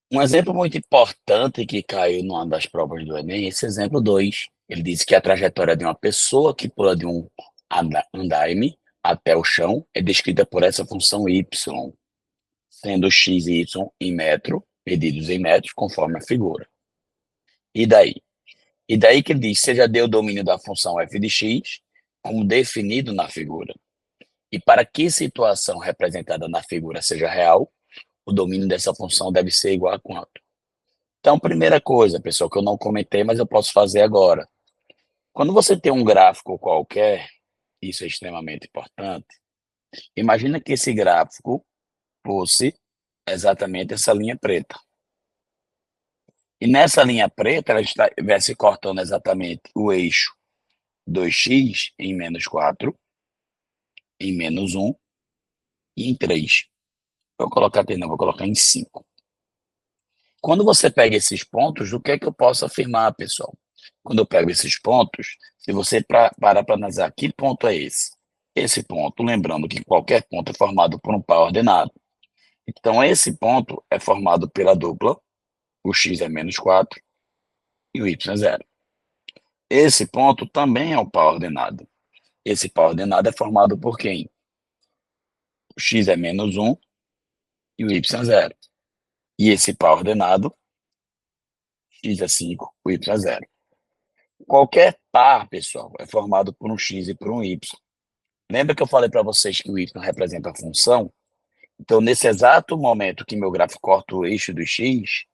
Um exemplo muito importante que caiu numa das provas do Enem, esse exemplo 2. Ele disse que a trajetória de uma pessoa que pula de um andaime até o chão é descrita por essa função y, sendo x e y em metro, medidos em metros, conforme a figura. E daí? E daí que ele diz, você já deu o domínio da função f de x, como definido na figura. E para que situação representada na figura seja real, o domínio dessa função deve ser igual a quanto? Então, primeira coisa, pessoal, que eu não comentei, mas eu posso fazer agora. Quando você tem um gráfico qualquer, isso é extremamente importante, imagina que esse gráfico fosse exatamente essa linha preta. E nessa linha preta, ela estivesse cortando exatamente o eixo 2x em -4, em -1 e em 3. Vou colocar aqui, não, vou colocar em 5. Quando você pega esses pontos, o que é que eu posso afirmar, pessoal? Quando eu pego esses pontos, se você parar para analisar que ponto é esse? Esse ponto, lembrando que qualquer ponto é formado por um par ordenado. Então, esse ponto é formado pela dupla, o x é -4 e o y é 0. Esse ponto também é um par ordenado. Esse par ordenado é formado por quem? O x é -1 e o y é 0. E esse par ordenado, x é 5, o y é 0. Qualquer par, pessoal, é formado por um x e por um y. Lembra que eu falei para vocês que o y representa a função? Então, nesse exato momento que meu gráfico corta o eixo do x,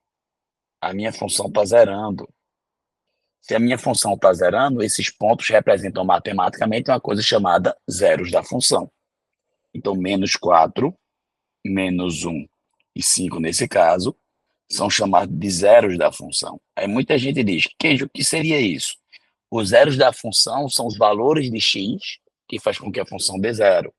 a minha função está zerando. Se a minha função está zerando, esses pontos representam matematicamente uma coisa chamada zeros da função. Então, -4, -1 e 5 nesse caso, são chamados de zeros da função. Aí muita gente diz, Queijo, o que seria isso? Os zeros da função são os valores de x que faz com que a função dê zero.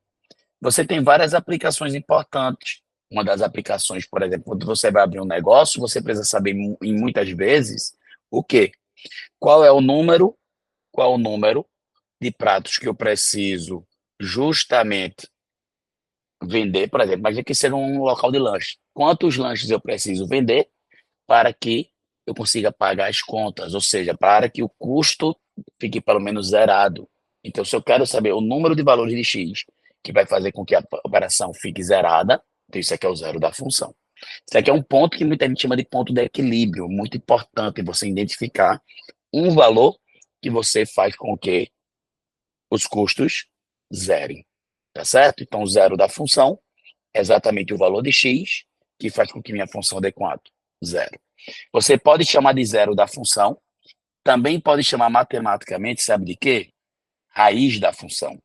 Você tem várias aplicações importantes. Uma das aplicações, por exemplo, quando você vai abrir um negócio, você precisa saber em muitas vezes o quê? Qual é o número, qual é o número de pratos que eu preciso justamente vender, por exemplo, imagina que seja um local de lanche. Quantos lanches eu preciso vender para que eu consiga pagar as contas, ou seja, para que o custo fique pelo menos zerado. Então, se eu quero saber o número de valores de X que vai fazer com que a operação fique zerada, então isso aqui é o zero da função. Isso aqui é um ponto que muita gente chama de ponto de equilíbrio, muito importante você identificar um valor que você faz com que os custos zerem, tá certo? Então, o zero da função é exatamente o valor de X que faz com que minha função dê quanto? Zero. Você pode chamar de zero da função, também pode chamar matematicamente, sabe de quê? Raiz da função.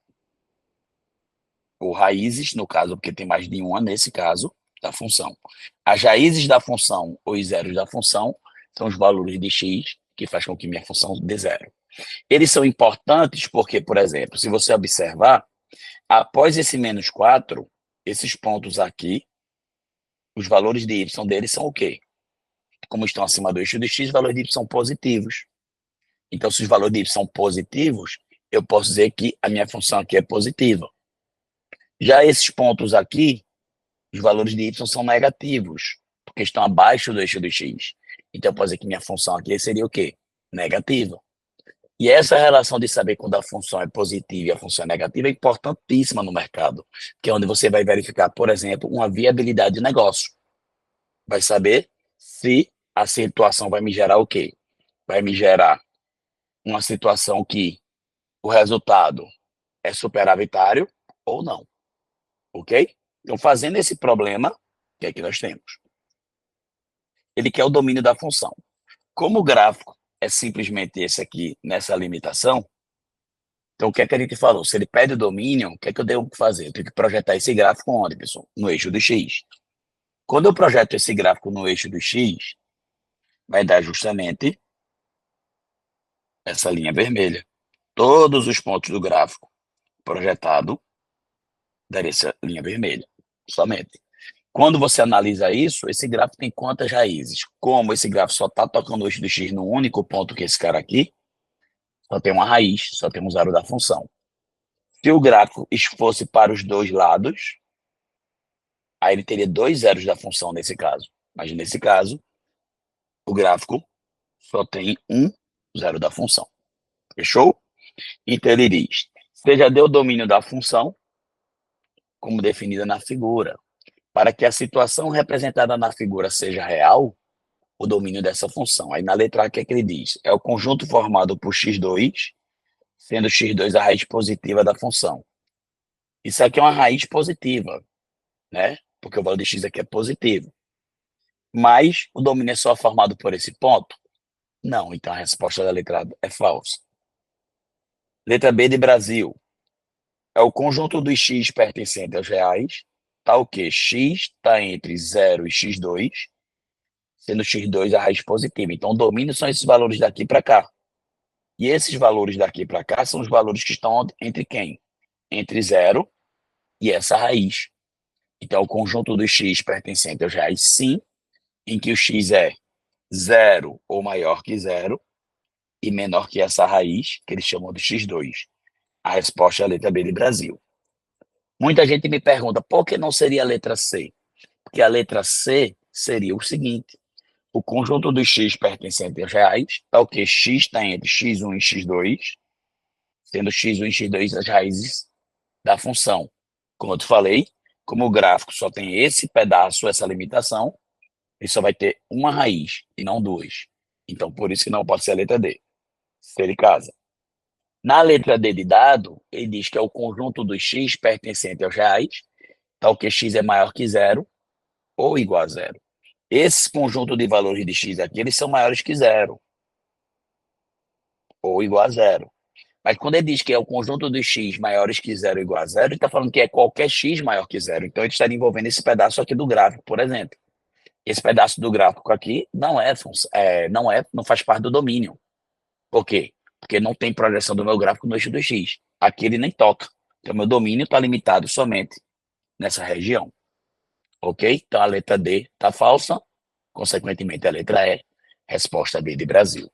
Ou raízes, no caso, porque tem mais de uma nesse caso, da função. As raízes da função, ou os zeros da função, são os valores de x que faz com que minha função dê zero. Eles são importantes porque, por exemplo, se você observar, após esse -4, esses pontos aqui, os valores de y deles são o quê? Como estão acima do eixo de x, os valores de y são positivos. Então, se os valores de y são positivos, eu posso dizer que a minha função aqui é positiva. Já esses pontos aqui, os valores de y são negativos, porque estão abaixo do eixo do x. Então, eu posso dizer que minha função aqui seria o quê? Negativa. E essa relação de saber quando a função é positiva e a função é negativa é importantíssima no mercado, que é onde você vai verificar, por exemplo, uma viabilidade de negócio. Vai saber se a situação vai me gerar o quê? Vai me gerar uma situação que o resultado é superavitário ou não, ok? Então, fazendo esse problema, o que é que nós temos? Ele quer o domínio da função. Como o gráfico é simplesmente esse aqui, nessa limitação, então o que é que a gente falou? Se ele pede o domínio, o que é que eu devo fazer? Eu tenho que projetar esse gráfico onde, pessoal? No eixo do x. Quando eu projeto esse gráfico no eixo do x, vai dar justamente essa linha vermelha. Todos os pontos do gráfico projetado daria essa linha vermelha, somente. Quando você analisa isso, esse gráfico tem quantas raízes? Como esse gráfico só está tocando o eixo do x no único ponto que esse cara aqui, só tem uma raiz, só tem um zero da função. Se o gráfico fosse para os dois lados, aí ele teria dois zeros da função nesse caso. Mas nesse caso, o gráfico só tem um zero da função. Fechou? Então ele diz, você já deu o domínio da função, como definida na figura. Para que a situação representada na figura seja real, o domínio dessa função. Aí na letra A, o que é que ele diz? É o conjunto formado por x2, sendo x2 a raiz positiva da função. Isso aqui é uma raiz positiva, né? Porque o valor de x aqui é positivo. Mas o domínio é só formado por esse ponto? Não, então a resposta da letra A é falsa. Letra B de Brasil. É o conjunto dos x pertencente aos reais, tal que x está entre 0 e x2, sendo x2 a raiz positiva. Então, o domínio são esses valores daqui para cá. E esses valores daqui para cá são os valores que estão entre quem? Entre 0 e essa raiz. Então, o conjunto dos x pertencente aos reais, sim, em que o x é 0 ou maior que 0 e menor que essa raiz, que eles chamam de x2. A resposta é a letra B de Brasil. Muita gente me pergunta, por que não seria a letra C? Porque a letra C seria o seguinte, o conjunto dos x pertencente aos reais, tal que x está entre x1 e x2, sendo x1 e x2 as raízes da função. Como eu te falei, como o gráfico só tem esse pedaço, essa limitação, ele só vai ter uma raiz e não duas. Então, por isso que não pode ser a letra D. Se ele casa. Na letra D de dado, ele diz que é o conjunto dos x pertencente aos reais, tal que x é maior que zero ou igual a zero. Esse conjunto de valores de x aqui, eles são maiores que zero ou igual a zero. Mas quando ele diz que é o conjunto dos x maiores que zero ou igual a zero, ele está falando que é qualquer x maior que zero. Então, ele estaria envolvendo esse pedaço aqui do gráfico, por exemplo. Esse pedaço do gráfico aqui não faz parte do domínio. Por quê? Porque não tem projeção do meu gráfico no eixo do x. Aqui ele nem toca. Então, meu domínio está limitado somente nessa região. Ok? Então, a letra D está falsa. Consequentemente, a letra E, resposta B de Brasil.